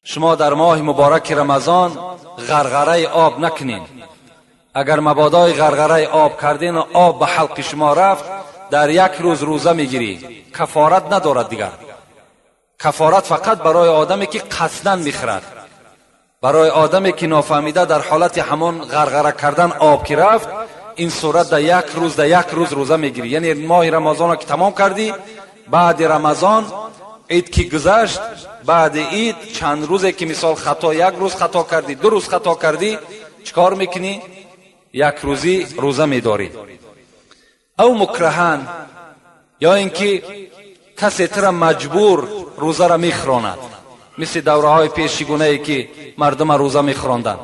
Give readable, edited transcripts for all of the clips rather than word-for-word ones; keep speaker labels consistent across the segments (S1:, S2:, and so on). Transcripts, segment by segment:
S1: شما در ماه مبارک رمضان غرغره آب نکنین. اگر مبادای غرغره آب کردین و آب به حلق شما رفت، در یک روز روزه میگیری. کفارت ندارد دیگر. کفارت فقط برای آدمی که قصداً میخورد. برای آدمی که نافهمیده در حالت همان غرغره کردن آب که رفت، این صورت در یک روز روزه میگیری. یعنی ماه رمضان که تمام کردی، بعد رمضان عید که گذشت، بعد عید چند روزه که مثال خطا، یک روز خطا کردی، 2 روز خطا کردی، چکار میکنی؟ یک روزی روزه میداری. او مکرهن، یا اینکه کسی تر مجبور روزه را میخراند، مثل دوره های پیشگونه ای که مردم روزه میخراندن.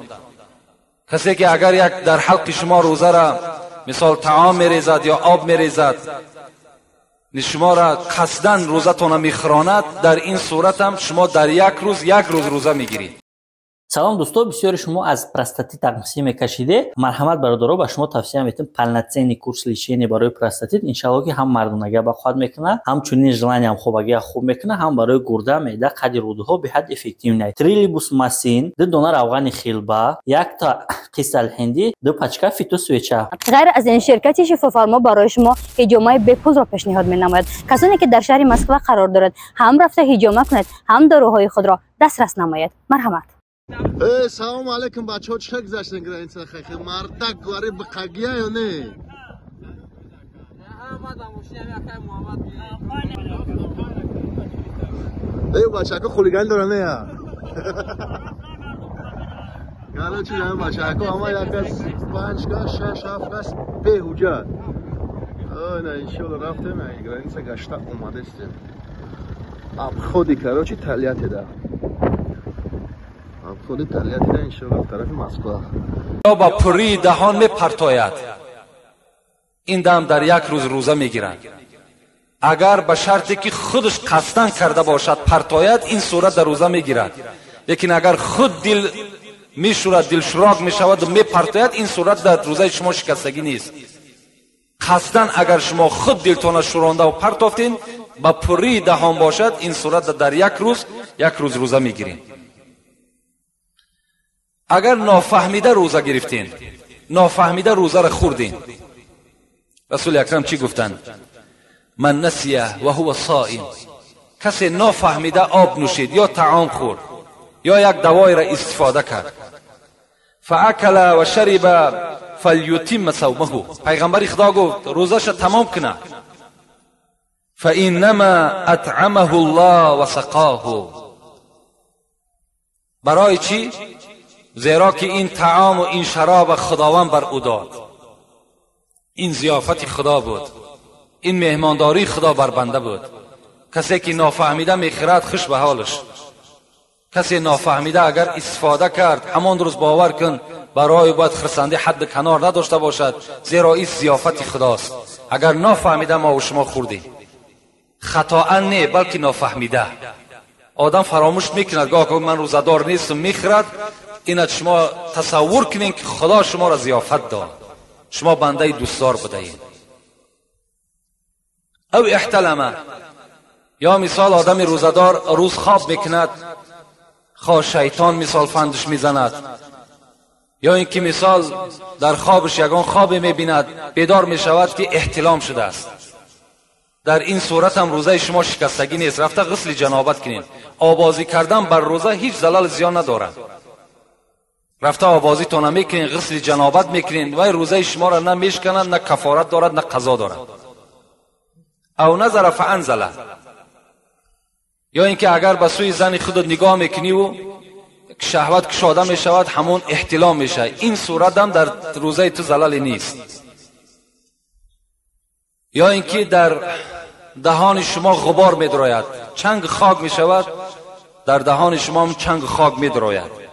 S1: کسی که اگر یک در حلق شما روزه را مثال طعام میریزد یا آب میریزد، شما را قصداً روزتون میخراند، در این صورت هم شما در یک روز روزه میگیرید.
S2: салом дӯстон, бисёри шумо аз простатит тақсим мекашиде. марҳамат бародаро, ба шумо тавсия метавонам полноценный курс лечения барои простатит. иншаллоҳ ки ҳам мардонаги ба хоҳад мекунад, ҳамчунин желания ҳам хобаги хуб мекунад, ҳам барои гурда, меъда, қади рӯдҳо беҳад эффективнай. трилибус масин, 2 дона равғани хилба, 1 та қисал ҳинди, 2 пачка фитосвеча.
S3: غیر از این شرکت شفافرما برای شما حجامه بپوز را پیشنهاد می‌نماید. کسانی که در شهر مسکو قرار دارد، هم رفته حجامه کنند، هم داروهای خود را دسترس نماید. مرحمت.
S4: سلام علیکم بچه‌ها، چه گذشتن گرانیت خیلی مردک گواری بقگیه یا نه؟ ای بچه‌ها خولیگان دارن نه یا؟ گالو چی دارن بچه‌ها؟ اما یک از 5 گاز 6 7 گاز بهوجه. نه انشالله رفتم گرانیت گشته اومده است. اب خودی کرو چی تالیت ده. خود تالیت ده انشالله طرف مسکو.
S1: یا با پری دهان میپرتاید، این دم در یک روز روزه میگیرند. اگر به شرطی که خودش قصداً کرده باشد پرتاید، این صورت در روزه میگیرد. لیکن اگر خود دل میشورد، دل شراق میشود و میپرتاید، این صورت در روزه شما شکستگی نیست. قصداً اگر شما خود دلتون شورانده و پرتافتین، با پری دهان باشد، این صورت در یک روز روزه میگیرین. اگر نافهمیده روزه گرفتین، نافهمیده روزه را خوردین، رسول اکرم چی گفتند؟ من نسیه و هو صائم، کسی نافهمیده آب نوشید یا طعام خورد یا یک دوای را استفاده کرد، فاکل و شرب فلیتم صومه، پیغمبر خدا گفت روزش تمام کنه، فانما اطعمه الله و سقاه. برای چی؟ زیرا که این طعام و این شراب خداوند بر او داد. این ضیافت خدا بود، این مهمانداری خدا بر بنده بود. کسی که نافهمیده میخورد خوش به حالش، کسی نافهمیده اگر استفاده کرد همان روز باور کن برای باید خرسنده حد کنار نداشته باشد، زیرا این ضیافت خداست. اگر نافهمیده ما و شما خوردیم، خطاً نه بلکه نافهمیده. آدم فراموش میکند گاه که من روزدار نیستم میخورد، اینت شما تصور کنین که خدا شما را ضیافت داد، شما بنده دوستدار بدهید. او احتلمه، یا مثال آدم روزدار روز خواب میکند، خواه شیطان مثال فندش میزند، یا اینکه مثال در خوابش یگان خواب میبیند، بیدار میشود که احتلام شده است. در این صورت هم روزه شما شکستگی نیست، رفته غسل جنابت کنین. آوازی کردن بر روزه هیچ ضلال زیان ندارد. رفته آوازی تو نمیکنین، غسل جنابت میکنین و روزه شما را نه میشکنند، نه کفارت دارد، نه قضا دارد. او نظر فانزله، یا اینکه اگر به سوی زن خودت نگاه میکنی و شهوت کشاده میشود، همون احتلام میشه، این صورت هم در روزه تو ضلالی نیست. یا اینکه در دهان شما غبار میدراید، چنگ خاک میشود، در دهان شما هم چنگ خاک میدراید.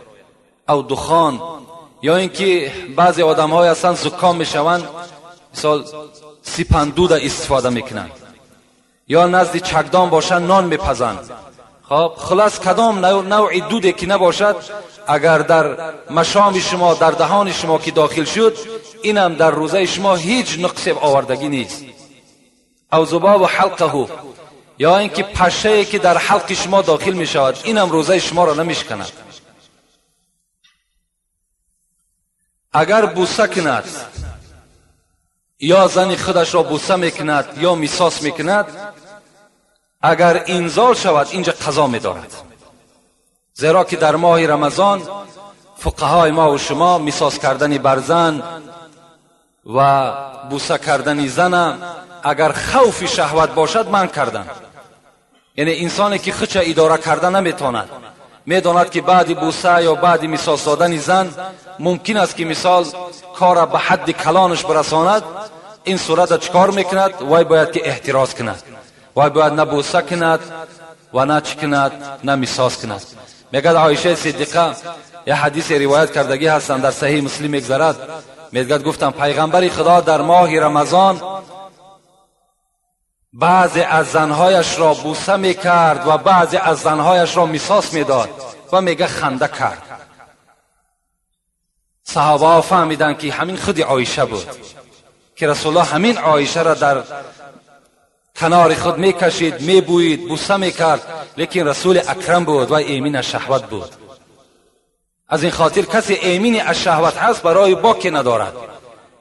S1: او دخان، یا اینکه بعضی آدم های اصلا زکام میشوند، مثال سیپندود استفاده میکنند، یا نزد چکدان باشند نان میپزند. خب خلاص کدام نوع دودی که نباشد، اگر در مشام شما، در دهان شما که داخل شد، اینم در روزه شما هیچ نقص آوردگی نیست. او ذباب حلقه، یا اینکه پشه‌ای که در حلق شما داخل می شود این هم روزه شما را نمیشکند. اگر بوسه کند یا زن خودش را بوسه میکند یا میساس میکند، اگر انزال شود اینجا قضا میدارد. زیرا که در ماه رمضان فقهای ما و شما میساس کردن بر زن و بوسه کردن زن اگر خوف شهوت باشد من کردن. یعنی انسانی که خودش اداره کردن نمیتواند، میداند که بعد بوسه یا بعد میساس دادن زن ممکن است که مثال کار به حد کلانش برساند، این صورت چکار میکند؟ وای باید که احتراز کند، وای باید نه بوسه کند و نه چی کند، نه میساس کند. میگه عایشه صدیقه یه حدیث روایت کردگی هستند در صحیح مسلم میگذرد، میگه گفتم پیغمبر خدا در ماه رمضان بعضی از زنهایش را بوسه میکرد و بعضی از زنهایش را میساس میداد و میگه خنده کرد. صحابه ها فهمیدن که همین خود عایشه بود که رسول الله همین عایشه را در کنار خود میکشید، میبوید، بوسه میکرد، لیکن رسول اکرم بود و ایمین از شهوت بود. از این خاطر کسی ایمین از شهوت هست برای باکی ندارد.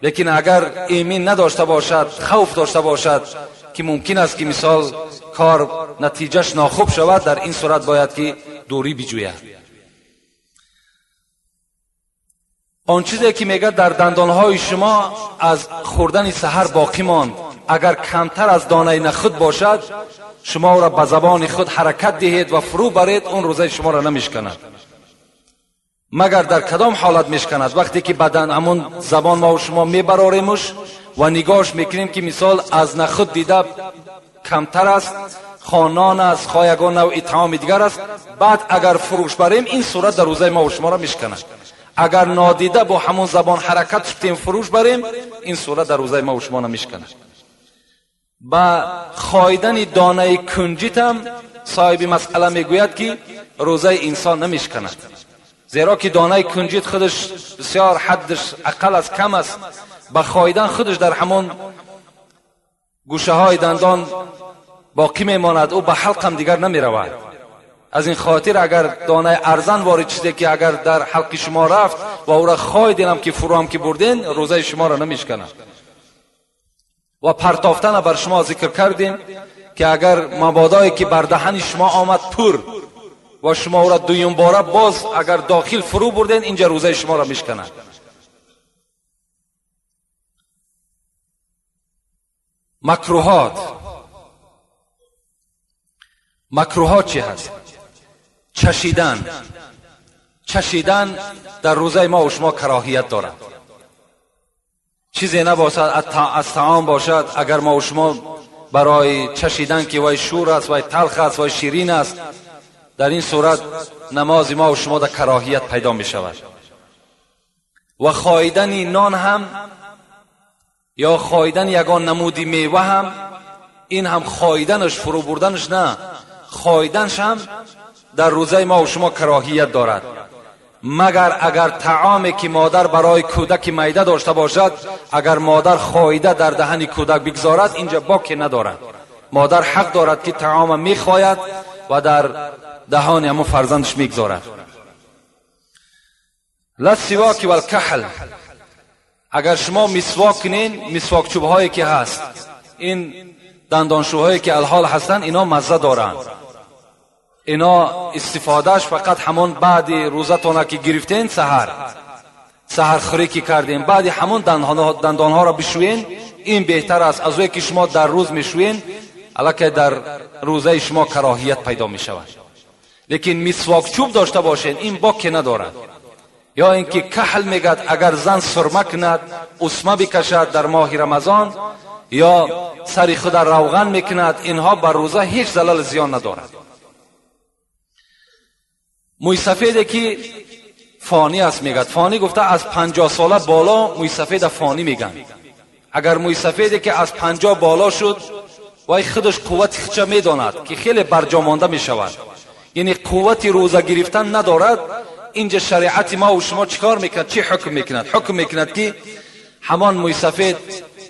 S1: لیکن اگر ایمین نداشته باشد، خوف داشته باشد که ممکن است که مثال کار نتیجهش ناخوب شود، در این صورت باید که دوری بجوید. آن چیزی که میگه در دندانهای شما از خوردن سحر باقی ماند، اگر کمتر از دانه نخود باشد شما را به زبان خود حرکت دهید و فرو برید، اون روزه شما را نمیشکند. مگر در کدام حالت میشکند؟ وقتی که بدن همون زبان ما و شما میبراریمش و نگاهش میکنیم که مثال از نخود دیده کمتر است، خانان است، خایگان نوع اطعام دیگر است، بعد اگر فروش بریم این صورت در روزه ما و شما را میشکند. اگر نادیده با همون زبان حرکت شدیم فروش بریم این صورت در روزه ما و شما نمیشکند. با خایدن دانه کنجیت هم صاحب مسئله میگوید که روزه انسان نمیشکند، زیرا که دانه کنجیت خودش بسیار حدش اقل از کم است، با خایدن خودش در همون گوشه های دندان باقی میماند، او به حلق هم دیگر نمیرود. از این خاطر اگر دانه ارزن وارد چیزی که اگر در حلق شما رفت و او را خواهیدین هم که فرو هم که بردین، روزه شما را نمیشکند. و پرتافتن بر شما ذکر کردیم که اگر مبادایی که بر دهن شما آمد پر و شما او را دویم باره باز اگر داخل فرو بردین، اینجا روزه شما را میشکند. مکروهات چی هست؟ چشیدن در روزه ما و شما کراهیت دارد. چیزی نباشد از طعام باشد، اگر ما و شما برای چشیدن که وای شور است، وای تلخ است، وای شیرین است، در این صورت نماز ما و شما در کراهیت پیدا می شود. و خایدن نان هم یا خایدن یگان نمودی میوه هم، این هم خایدنش فرو بردنش نه، خایدنش هم در روزه ما و شما کراهیت دارد. مگر اگر طعامی که مادر برای کودک میده داشته باشد، اگر مادر خایده در دهن کودک بگذارد اینجا باکی ندارد. مادر حق دارد که طعام میخواید و در دهان همون فرزندش میگذارد. لسواک و الکحل، اگر شما مسواک کنین، مسواک چوب هایی که هست، این دندانشوهایی که الحال هستن، اینا مزه دارن، اینا استفادهش فقط همون بعد روزتونه که گرفتین سحر خوری که کردین، بعد همون دندانها را بشوین، این بهتر است از اونی که شما در روز میشوین، البته در روزه شما کراهیت پیدا می شود. لیکن مسواک چوب داشته باشین، این باکی ندارد. یا اینکه کحل میگد اگر زن سرمه کند، اسمه بکشد در ماه رمضان یا سر خود روغن میکند، اینها بر روزه هیچ ضرر زیان ندارد. موی سفیدی که فانی است میگد، فانی گفته از 50 ساله بالا موی سفید فانی میگن. اگر موی سفیدی که از 50 بالا شد وای خودش قوت خچه میداند که خیلی برجا مانده میشود، یعنی قوت روزه گرفتن ندارد، اینجا شریعت ما و شما چیکار میکند؟ چی حکم میکند؟ حکم میکند که همان موی سفید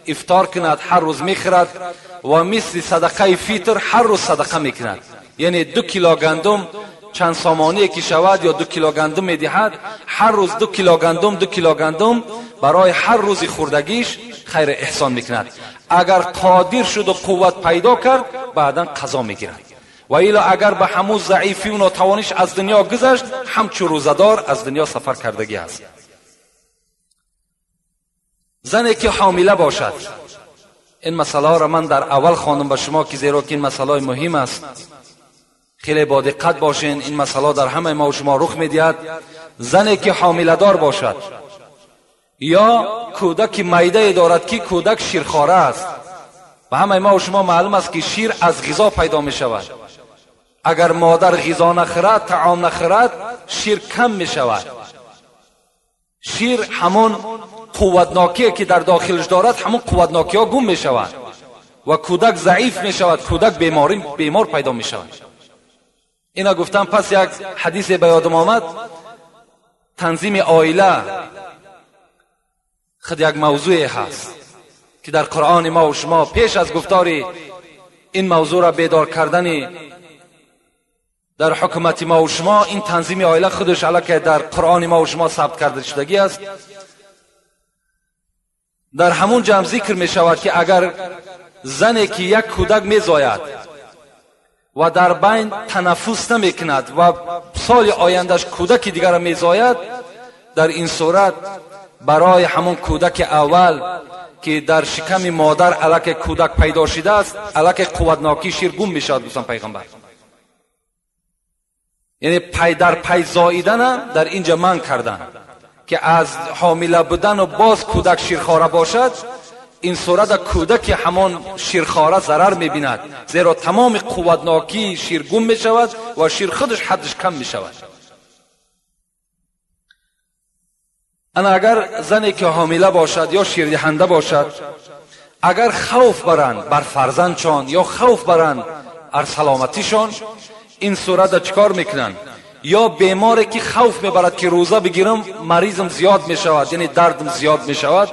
S1: افطار کند، هر روز میخورد و مثل صدقه فیتر هر روز صدقه میکند. یعنی 2 کیلو گندم چند سامانه که شود یا 2 کیلو گندم میدهد، هر روز 2 کیلو گندم برای هر روز خوردگیش خیر احسان میکند. اگر قادر شد و قوت پیدا کرد بعدا قضا میگیرد. و الا اگر به همون ضعیفی و ناتوانیش از دنیا گذشت، همچون روزدار از دنیا سفر کردگی است. زنی که حامله باشد، این مسئله را من در اول خواندم به شما که زیرا که این مسئله مهم است، خیلی با دقت باشین. این مسئله در همه ما و شما رخ میدهد. زنی که حامله دار باشد یا کودک میده دارد که کودک شیرخواره است، و همه ما و شما معلوم است که شیر از غذا پیدا می شود. اگر مادر غذا نخورد، طعام نخورد، شیر کم می شود. شیر همون قوتناکی که در داخلش دارد، همون قوتناکی ها گم می شود و کودک ضعیف می شود، کودک بیمار پیدا می شود. اینا گفتم. پس یک حدیث به یادم آمد، تنظیم عائله خود یک موضوعی هست که در قرآن ما و شما پیش از گفتاری این موضوع را بیدار کردن در حکومت ما و شما، این تنظیم عائله خودش علاکه در قرآن ما و شما ثبت کرده شدگی است. در همون جمع ذکر می شود که اگر زنی که یک کودک می زاید و در بین تنفس نمی کند و سال آیندهش کودک دیگر می زاید، در این صورت برای همون کودک اول که در شکم مادر علاکه کودک پیدا شده است، علاکه قوتناکی شیر گم می شود. گفتم پیغمبر یعنی پی در پی زاییدن در اینجا من کردن که از حامله بودن و باز کودک شیرخواره باشد، این صورت کودک همان شیرخواره ضرر می‌بیند، زیرا تمام قوتناکی شیر گم می شود و شیر خودش حدش کم می شود. انا اگر زنی که حامله باشد یا شیردهنده باشد، اگر خوف برند بر فرزندشان یا خوف برند بر سلامتیشان، این صورت چیکار میکنن؟ یا بیماری که خوف میبرد که روزه بگیرم مریضم زیاد میشود، یعنی دردم زیاد میشود،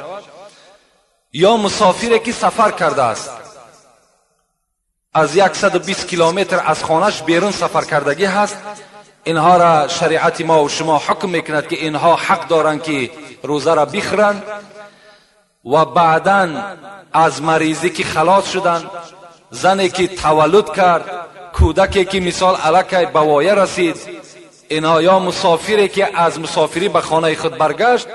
S1: یا مسافری که سفر کرده است، از 120 کیلومتر از خانهش بیرون سفر کردگی هست، اینها را شریعت ما و شما حکم میکند که اینها حق دارند که روزه را بخورند و بعداً از مریضی که خلاص شدند، زنی که تولد کرد، کودکی که مثال علاکه بوایه رسید، اینها یا مسافری که از مسافری به خانه خود برگشت،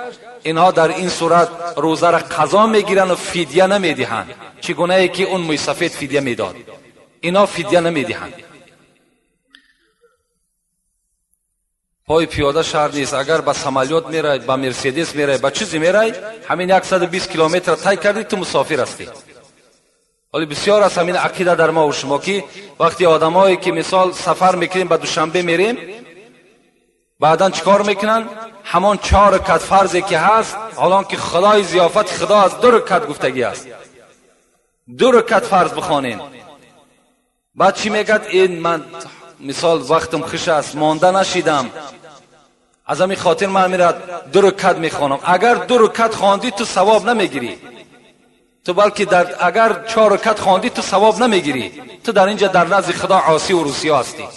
S1: اینها در این صورت روزه را قضا میگیرن و فدیه نمیدهند. چگونه ای که اون موی سفید فدیه میداد، اینا فدیه نمیدهند. پای پیاده شهر نیست، اگر به سمالیات میره، به مرسیدس میره، به چیزی میره، همین 120 کیلومتر طی کردی تو مسافر هستی. ولی بسیار از همین عقیده در ما و شما که وقتی آدمایی که مثال سفر میکنیم به دوشنبه میریم، بعداً چیکار میکنن؟ همان 4 رکعت فرضی که هست، حالان که خدای ضیافت خدا از 2 رکعت گفتگی است، 2 رکعت فرض بخوانین. بعد چی میگد؟ این من مثال وقتم خوش است، مانده نشیدم، از همین خاطر من میرد 2 رکعت میخوانم. اگر 2 رکعت خواندی تو ثواب نمیگیری، تو بلکه اگر 4 رکعت خواندی تو ثواب نمیگیری، تو در اینجا در نزد خدا عاصی و روسیا هستی.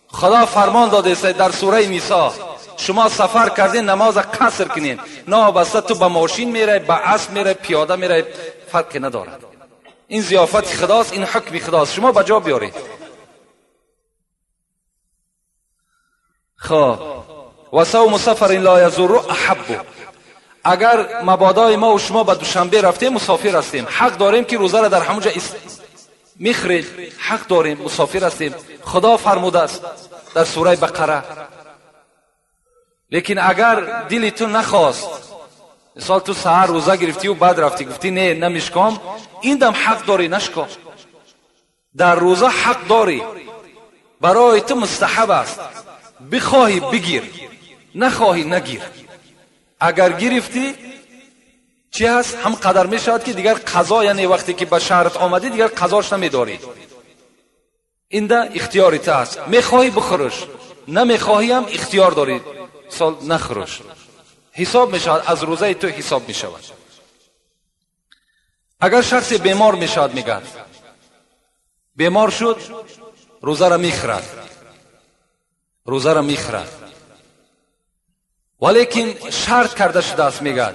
S1: خدا فرمان داده است در سوره نساء، شما سفر کردین نماز قصر کنین، نابسته تو به ماشین میره، به اسب میره، پیاده میره، فرقی نداره. این ضیافت خداست، این حکم خداست، شما به جا بیارید. خب و صوم سفر لا یضر احب، اگر مبادا ما و شما به دوشنبه رفتیم مسافر هستیم، حق داریم که روزه را در همونجا میخوریم، حق داریم، مسافر هستیم. خدا فرموده است در سوره بقره. لیکن اگر دلتون نخواست، مثال تو سحر روزه گرفتی و بعد رفتی گفتی نه نمیشکام، این دم حق داری نشکام. در روزه حق داری، برای تو مستحب است، بخواهی بگیر، نخواهی نگیر. اگر گرفتی چی هست؟ هم قدر می شود که دیگر قضا، یعنی وقتی که به شهرت آمدی دیگر قضاش نمیداری. این ده اختیاریت است، میخواهی بخورش، نمیخواهی هم اختیار داری سال نخورش. حساب می شود، از روزه تو حساب می شود. اگر شخص بیمار می شود، میگه بیمار شد، روزه را میخورد، ولیکن شرط کرده شده است. میگد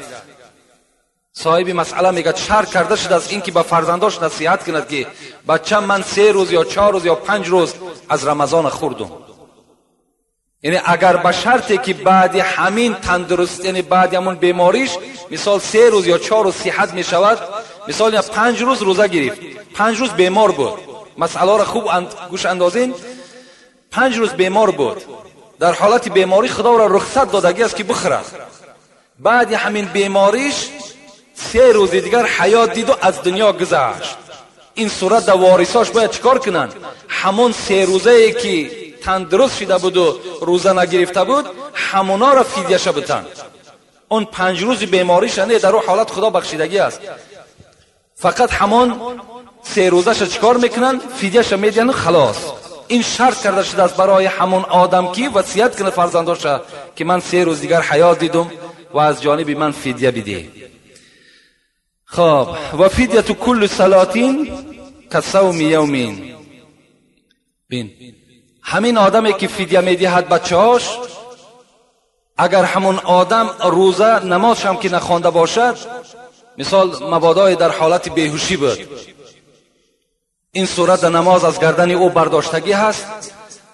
S1: صاحب مسئله میگه شرط کرده شده است اینکه به فرزنداش نصیحت کند که بچه من 3 روز یا 4 روز یا 5 روز از رمضان خوردم. یعنی اگر به شرطی که بعد همین تندرست، یعنی بعد همون بیماریش مثال 3 روز یا 4 روز صحت می شود، مثال 5 روز روزه گرفت، 5 روز بیمار بود، مسئله را خوب گوش اندازین، 5 روز بیمار بود، در حالت بیماری خدا را رخصت دادگی است که بخورد، بعد همین بیماریش 3 روز دیگر حیات دید و از دنیا گذشت. این صورت در وارثاش باید چیکار کنن؟ همون 3 روزه ای که تندرست شده بود و روزه نگرفته بود همونا را فدیه‌اش بدن. اون 5 روز بیماریش نه در اون حالت خدا بخشیدگی است، فقط همون 3 روزش چیکار میکنن؟ فدیه‌اش میدن، خلاص. این شرط کرده شده است برای همون آدم که وصیت کنه فرزنداش که من 3 روز دیگر حیات دیدم و از جانب من فدیه بده. خب و فدیه کل صلاتین کصوم یومین. بین همین آدمی که فدیه میدهد بچه‌هاش، اگر همون آدم روزه نمازش هم که نخوانده باشد، مثال مبادا در حالت بیهوشی بود، این صورت نماز از گردن او برداشتگی هست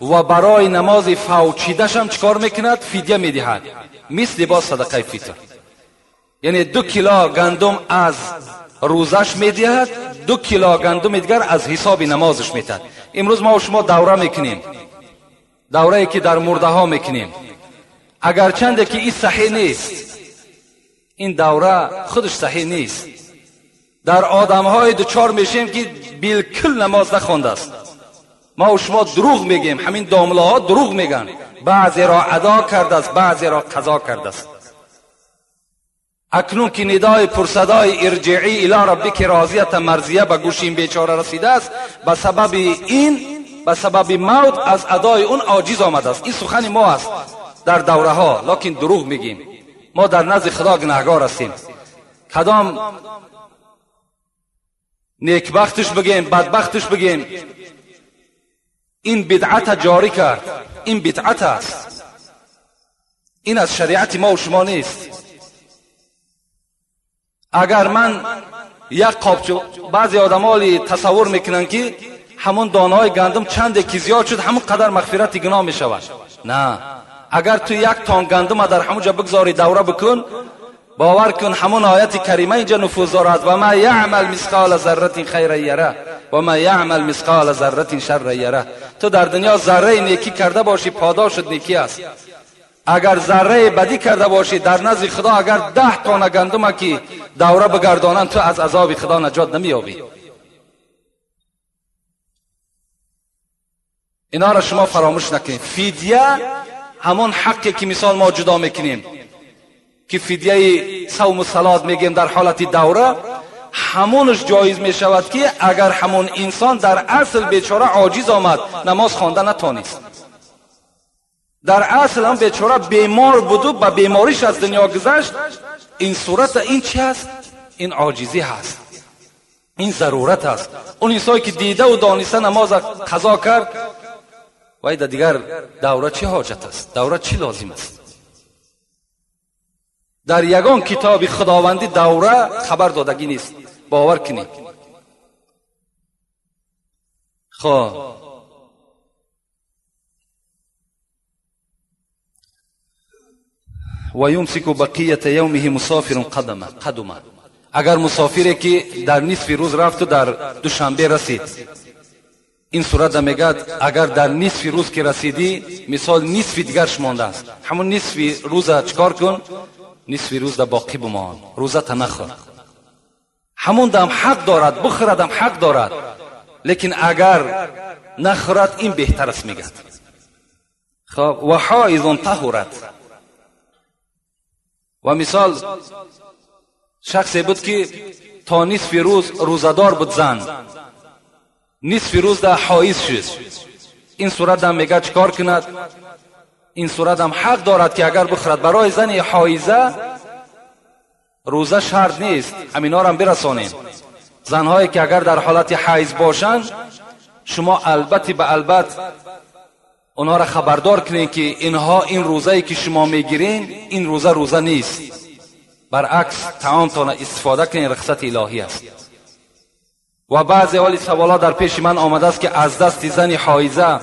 S1: و برای نماز فوچیدش هم چکار میکند؟ فدیه میدهد، مثل با صدقه فطر. یعنی 2 کیلو گندم از روزش میدهد، 2 کیلو گندم دیگر از حساب نمازش میدهد. امروز ما و شما دوره میکنیم، دوره‌ای که در مرده ها میکنیم، اگرچند که این صحیح نیست، این دوره خودش صحیح نیست. در آدم های دوچار میشیم که بالکل نماز نخوانده است. ما و شما دروغ میگیم، همین دامله ها دروغ میگن، بعضی را ادا کرده است، بعضی را قضا کرده است. اکنون که ندای پرصدای ارجعی الی ربک راضیه مرضیه به گوش این بیچاره رسیده است، به سبب این، به سبب موت از ادای اون عاجز آمده است. این سخن ما است در دوره ها، لکن دروغ میگیم. ما در نزد خدا گناهکار هستیم. کدام نیکبختش بگیم، بدبختش بگیم، این بدعت جاری کرد، این بدعت است، این از شریعت ما و شما نیست. اگر من یک قابچه، بعضی آدم‌ها تصور میکنن که همون دانه‌های گندم چند که زیاد شد همون قدر مغفرت گناه میشود. نه، اگر تو 1 تن گندم در همونجا بگذاری دوره بکن، باور کن همون آیت کریمه اینجا نفوذ دارد: و ما یعمل مثقال ذره خیر یره و ما یعمل مثقال ذره شر یره. تو در دنیا ذره نیکی کرده باشی، پاداشت نیکی است. اگر ذره بدی کرده باشی، در نزد خدا اگر 10 تن گندم که دوره بگردانن، تو از عذاب خدا نجات نمییابی. اینا را شما فراموش نکنید. فدیه همون حقی که مثال ما جدا میکنیم که فدیه صوم و صلات میگیم در حالت دوره، همونش جایز میشود که اگر همون انسان در اصل بیچاره عاجز آمد، نماز خوانده نتونست، در اصل هم بیچاره بیمار بود و با بیماریش از دنیا گذشت، این صورت این چی هست؟ این عاجزی هست، این ضرورت هست. اون انسانی که دیده و دانسته نماز قضا کرد، وای در دیگر دوره چی حاجت است؟ دوره چی لازم است؟ در یگان کتاب خداوندی دوره خبر دادگی نیست، باور کنید. خب و یمسک بقیت یومه مسافر قدما. اگر مسافری که در نصف روز رفت و در دوشنبه رسید، این صورت میگه اگر در نصف روز که رسیدی، مثال نصف دیگرش مانده است، همون نصف روز چکار کن؟ نصف روز در باقی بمان، روزت نخور. همون دم حق دارد، بخوردم حق دارد، لیکن اگر نخورد این بهتر است. میگه خب و حائض طهرت. و مثال شخصی بود که تا نصف روز روزدار بود، زن نصف روز در حائض شد، این صورت هم میگه چکار کند؟ این صورت هم حق دارد که اگر بخورد. برای زن حائضه روزه شرط نیست، همینا رو هم برسانیم. زنهایی که اگر در حالت حیض باشند شما البته به البته اونها را خبردار کنین که اینها این روزه‌ای که شما میگیرین این روزه نیست. برعکس طعامتان استفاده کنین، رخصت الهی است. و بعضی اولی سوالات در پیش من آمده است که از دست زن حایضه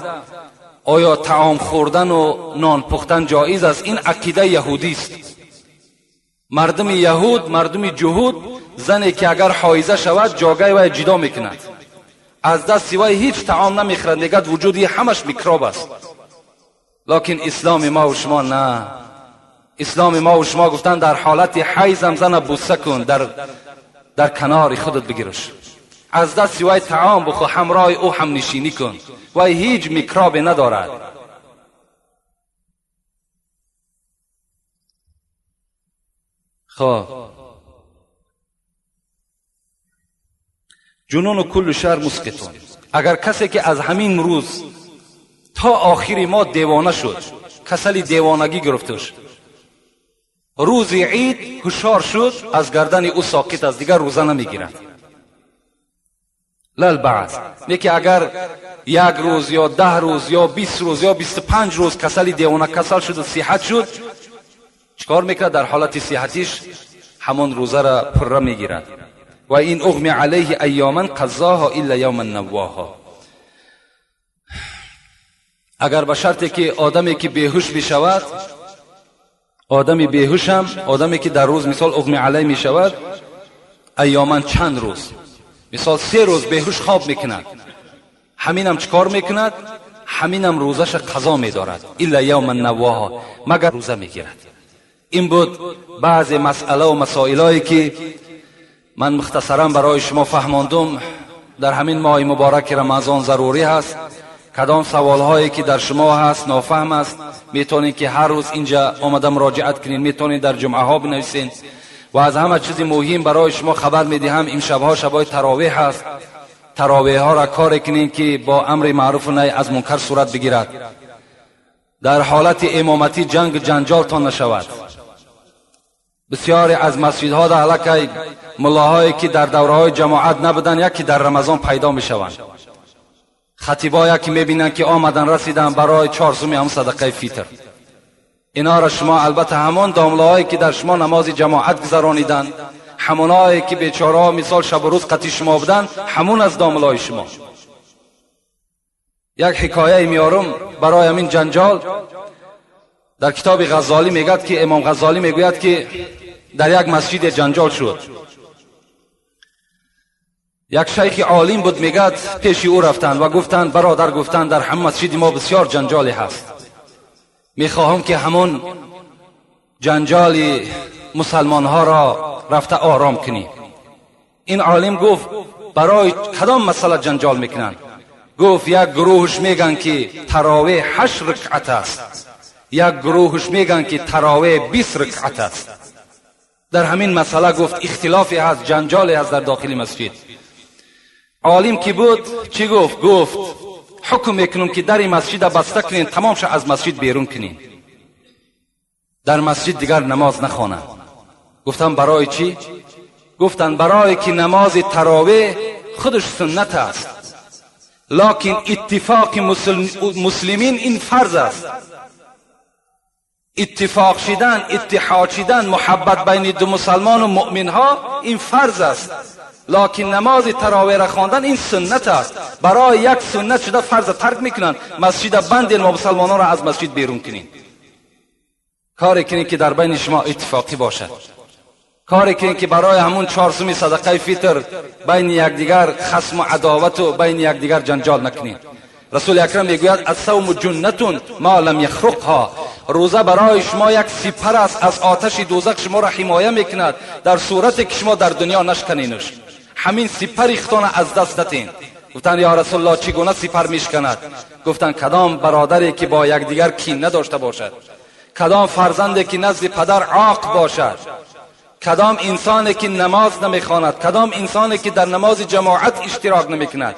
S1: آیا طعام خوردن و نان پختن جایز است؟ این عقیده یهودی است. مردم یهود، مردم جهود، زنی که اگر حایضه شود جاگه و جدا میکند، از دست سوای هیچ طعام نمیخورد، میگه وجودی همش میکروب است. لکن اسلام ما و شما نه. اسلام ما و شما گفتن در حالت حیض هم زن بوسه کن، در کنار خودت بگیرش، از دست سوای طعام بخو، همراه او هم نشینی کن و هیچ میکروب ندارد. خب جنون و کل شهر مسکتون. اگر کسی که از همین روز تا آخری ما دیوانه شد، کسل دیوانگی گرفتش، روز عید هوشیار شد، از گردن او ساکت است، دیگر روزه نمیگیرد. للبعض نیکی اگر یک روز یا 10 روز یا 20 روز یا 25 روز کسل دیوانه کسل شد و صحت شد، چکار میکرد؟ در حالت صحتیش همون روزه را پره میگیرد. و این اغمی علیه ایاما قضاها الا یوما نواها. اگر به شرطی که آدمی که بیهوش بشود، آدمی بیهوش هم آدمی که در روز مثال اغمی علیه میشود، ایاما چند روز، مثال 3 روز بیهوش خواب میکند، همینم چکار میکند؟ همینم روزش قضا میدارد. الا یوما نواها، مگر روزه میگیرد. این بود بعض مسئله و مسائلایی که من مختصرا برای شما فهماندم. در همین ماه مبارک رمضان ضروری هست کدام سوالهایی که در شما هست نافهم است میتونید که هر روز اینجا آمده مراجعت کنین، میتونید در جمعه ها بنویسین. و از همه چیز مهم برای شما خبر میدهم، این شبها شبای تراویح هست. تراویح ها را کار کنین که با امر معروف و نهی از منکر صورت بگیرد. در حالت امامتی جنگ جنجال تا نشود. بسیاری از مسجدها در علاقه ملاهایی که در دوره‌های جماعت نبودن یکی در رمضان پیدا میشوند. خطیبا یکی میبینن که آمدن رسیدن برای 4 هم صدقه فطر. اینا را شما البته همون داملهایی که در شما نماز جماعت گذرانیدن، همونایی که بیچاره‌ها مثال شب و روز قطعی شما بودن، همون از داملهای شما. یک حکایه میارم برای همین جنجال. در کتاب غزالی میگد که امام غزالی میگوید که در یک مسجد جنجال شد. یک شیخ عالم بود، میگد پیش او رفتند و گفتند برادر، گفتند در هم مسجد ما بسیار جنجالی هست، میخواهم که همون جنجال مسلمان ها را رفته آرام کنی. این عالم گفت برای کدام مسئله جنجال میکنند؟ گفت یک گروهش میگن که تراویح 8 رکعت است، یک گروهش میگن که تراویح 20 رکعت است. در همین مسئله گفت اختلافی هست، جنجالی هست در داخل مسجد. عالم کی بود چی گفت؟ گفت حکم میکنم که در این مسجد بسته کنین، تمام شه از مسجد بیرون کنین، در مسجد دیگر نماز نخوانند. گفتم برای چی؟ گفتن برای که نماز تراویح خودش سنت است، لکن اتفاق مسلمین این فرض است. اتفاق شدن، اتحاد شدن، محبت بین دو مسلمان و مؤمن ها این فرض است، لکن نماز تراویح را خواندن این سنت است. برای یک سنت شده فرض ترک میکنن، مسجد بندین و مسلمانان را از مسجد بیرون کنین. کاری کنین که در بین شما اتفاقی باشد، کاری کنین که برای همون 4 صدقه فطر بین یکدیگر خصم و عداوت و بین یکدیگر جنجال نکنین. رسول اکرم میگوید الصوم جنة ما لم یخرقها، روزه برای شما یک سپر است از آتش دوزخ، شما را حمایه میکند در صورتی که شما در دنیا نشکنینش. همین سپر اختان از دست ندین. گفتن یا رسول الله چگونه سپر میشکند؟ گفتن کدام برادری که با یکدیگر کین نداشته باشد، کدام فرزندی که نزد پدر عاق باشد، کدام انسانی که نماز نمیخواند، کدام انسانی که در نماز جماعت اشتراک نمیکند،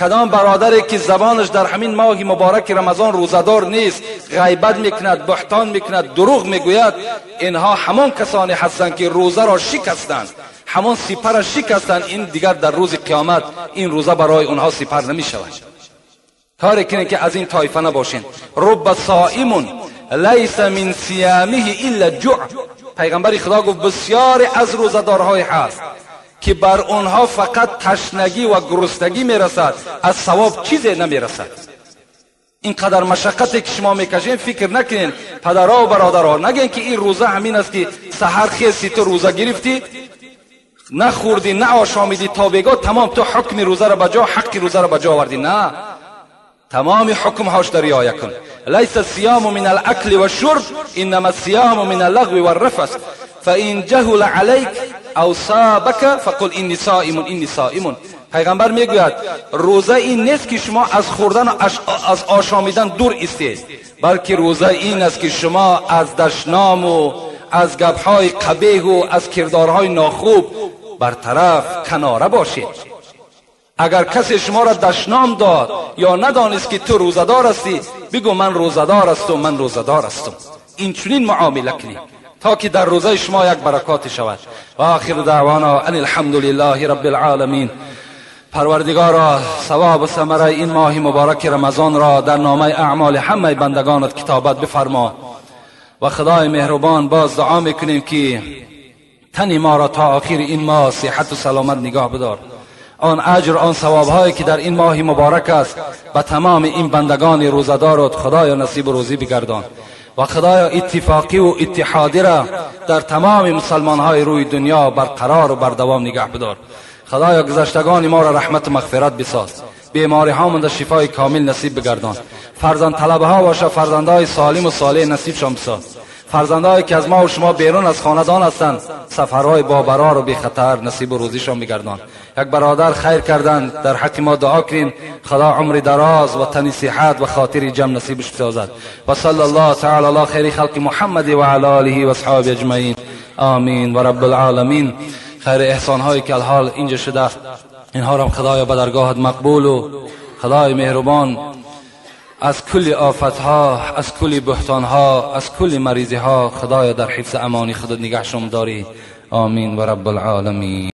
S1: کدام برادری که زبانش در همین ماه مبارک رمضان روزدار نیست، غیبت میکند، بهتان میکند، دروغ میگوید، اینها همان کسانی هستند که روزه را شکستند، همان سپر را شکستند. این دیگر در روز قیامت این روزه برای اونها سپر نمیشود. کاری کنین که از این طایفه نباشین. رب صائم لیس من صیامه الا جوع. پیغمبر خدا گفت بسیاری از روزدارهای هست که بر اونها فقط تشنگی و گرسنگی میرسد، از ثواب چیزی نمیرسد. اینقدر مشقتی که شما میکشین فکر نکنین پدرها و برادرها، نگین که این روزه همین است که سحر خیسی تو روزه گرفتی نخوردی نه آشامیدی تا بگاه تمام تو حکم روزه را بجا، حق روزه را بجا آوردی. نه، تمام حکم هاش در رعایت کن. لیس الصیام من الاکل والشرب انما الصیام من اللغو والرفث فان جهل عليك او صابك فقل اني صائم اني صائم. پیغمبر میگوید روزه این نیست که شما از خوردن و از آشامیدن دور استید، بلکه روزه این است که شما از دشنام و از گپ‌های قبیح و از کردارهای ناخوب برطرف کناره باشید. اگر کسی شما را دشنام داد یا ندانست که تو روزدار هستی، بگو من روزدار هستم، من روزدار هستم. این چنین معامله کنید تا که در روزه شما یک برکات شود. و آخر دعوانا ان الحمد لله رب العالمین. پروردگارا ثواب و ثمره این ماه مبارک رمضان را در نامه اعمال همه بندگانت کتابت بفرما. و خدای مهربان باز دعا میکنیم که تن ما را تا آخر این ماه صحت و سلامت نگاه بدار. آن اجر آن ثواب هایی که در این ماه مبارک است به تمام این بندگان روزدارت خدایا نصیب و روزی بگردان. و خدایا اتفاقی و اتحادی را در تمام مسلمان های روی دنیا برقرار و بردوام نگه بدار. خدایا گذشتگان ما را رحمت و مغفرت بساز، بیماری ها من شفای کامل نصیب بگردان. فرزند طلبه ها باشه، فرزندای سالم و صالح نصیب شان بساز. فرزندایی که از ما و شما بیرون از خاندان هستند سفرهای با برار و بی خطر نصیب و روزیشان بگردان. یک برادر خیر کردند، در حق ما دعا کنین خدا عمر دراز و تن صحت و خاطر جمع نصیبش بسازد. و صلی الله تعالی علی خیر خلق محمد و علی آله و اصحابه اجمعین. آمین و رب العالمین. خیر احسان هایی که الحال اینجا شده اینها را خدایا به درگاهت مقبول و خدای مهربان از کل آفت ها، از کل بهتان ها، از کل مریضی ها خدایا در حفظ امانی خودت نگهشون داری. آمین و رب العالمین.